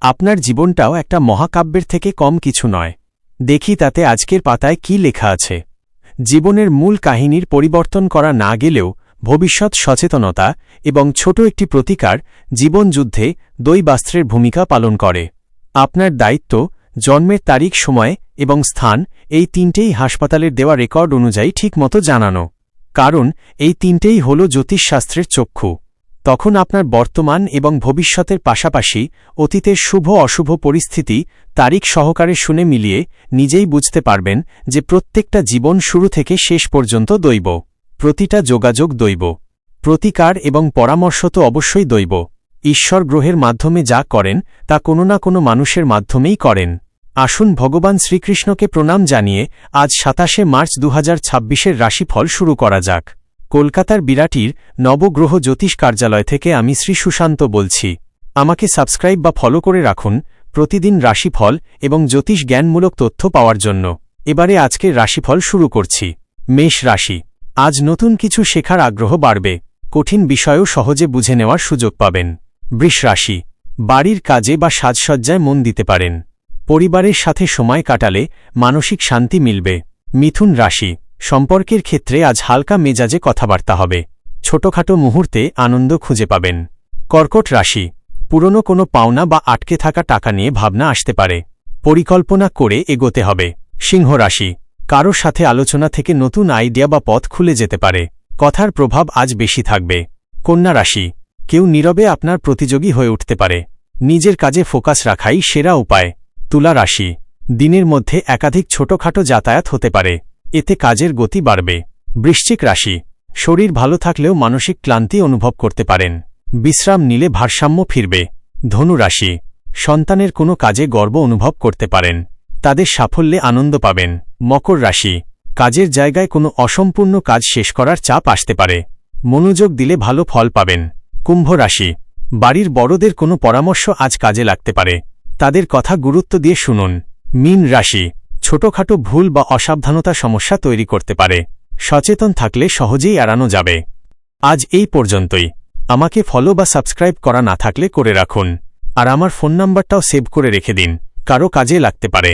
আপনার জীবনটাও একটা মহাকাব্যের থেকে কম কিছু নয়। দেখি তাতে আজকের পাতায় কি লেখা আছে। জীবনের মূল কাহিনীর পরিবর্তন করা না গেলেও ভবিষ্যৎ সচেতনতা এবং ছোট একটি প্রতিকার জীবনযুদ্ধে দৈবাস্ত্রের ভূমিকা পালন করে। আপনার দায়িত্ব জন্মের তারিখ, সময় এবং স্থান এই তিনটেই হাসপাতালের দেওয়া রেকর্ড অনুযায়ী ঠিকমতো জানানো, কারণ এই তিনটেই হল জ্যোতিষশাস্ত্রের চক্ষু। তখন আপনার বর্তমান এবং ভবিষ্যতের পাশাপাশি অতীতের শুভ অশুভ পরিস্থিতি তারিখ সহকারে শুনে মিলিয়ে নিজেই বুঝতে পারবেন যে প্রত্যেকটা জীবন শুরু থেকে শেষ পর্যন্ত দৈব। প্রতিটা যোগাযোগ দৈব, প্রতিকার এবং পরামর্শ তো অবশ্যই দৈব। ঈশ্বর গ্রহের মাধ্যমে যা করেন তা কোনো না কোনো মানুষের মাধ্যমেই করেন। আসুন ভগবান শ্রীকৃষ্ণকে প্রণাম জানিয়ে আজ ২৭শে মার্চ ২০২৬-এর রাশিফল শুরু করা যাক। কলকাতার বিরাটির নবগ্রহ জ্যোতিষ কার্যালয় থেকে আমি শ্রী সুশান্ত বলছি। আমাকে সাবস্ক্রাইব বা ফলো করে রাখুন প্রতিদিন রাশিফল এবং জ্যোতিষ জ্ঞানমূলক তথ্য পাওয়ার জন্য। এবারে আজকের রাশিফল শুরু করছি। মেষ রাশি। আজ নতুন কিছু শেখার আগ্রহ বাড়বে, কঠিন বিষয়ও সহজে বুঝে নেওয়ার সুযোগ পাবেন। বৃষ রাশি। বাড়ির কাজে বা সাজসজ্জায় মন দিতে পারেন। পরিবারের সাথে সময় কাটালে মানসিক শান্তি মিলবে। মিথুন রাশি। সম্পর্কের ক্ষেত্রে আজ হালকা মেজাজে কথাবার্তা হবে। ছোটখাটো মুহূর্তে আনন্দ খুঁজে পাবেন। কর্কট রাশি। পুরনো কোনো পাওনা বা আটকে থাকা টাকা নিয়ে ভাবনা আসতে পারে। পরিকল্পনা করে এগোতে হবে। সিংহ রাশি। কারো সাথে আলোচনা থেকে নতুন আইডিয়া বা পথ খুলে যেতে পারে। কথার প্রভাব আজ বেশি থাকবে। কন্যা রাশি। কেউ নীরবে আপনার প্রতিযোগী হয়ে উঠতে পারে। নিজের কাজে ফোকাস রাখাই সেরা উপায়। তুলা রাশি। দিনের মধ্যে একাধিক ছোটখাটো যাতায়াত হতে পারে, এতে কাজের গতি বাড়বে। বৃশ্চিক রাশি। শরীর ভালো থাকলেও মানসিক ক্লান্তি অনুভব করতে পারেন। বিশ্রাম নিলে ভারসাম্য ফিরবে। ধনু রাশি। সন্তানের কোনো কাজে গর্ব অনুভব করতে পারেন, তাদের সাফল্যে আনন্দ পাবেন। মকর রাশি। কাজের জায়গায় কোনো অসম্পূর্ণ কাজ শেষ করার চাপ আসতে পারে, মনোযোগ দিলে ভালো ফল পাবেন। কুম্ভ রাশি। বাড়ির বড়দের কোনো পরামর্শ আজ কাজে লাগতে পারে, তাদের কথা গুরুত্ব দিয়ে শুনুন। মীন রাশি। ছোটখাটো ভুল বা অসাবধানতা সমস্যা তৈরি করতে পারে, সচেতন থাকলে সহজেই এড়ানো যাবে। আজ এই পর্যন্তই। আমাকে ফলো বা সাবস্ক্রাইব করা না থাকলে করে রাখুন, আর আমার ফোন নাম্বারটাও সেভ করে রেখে দিন, কারো কাজে লাগতে পারে।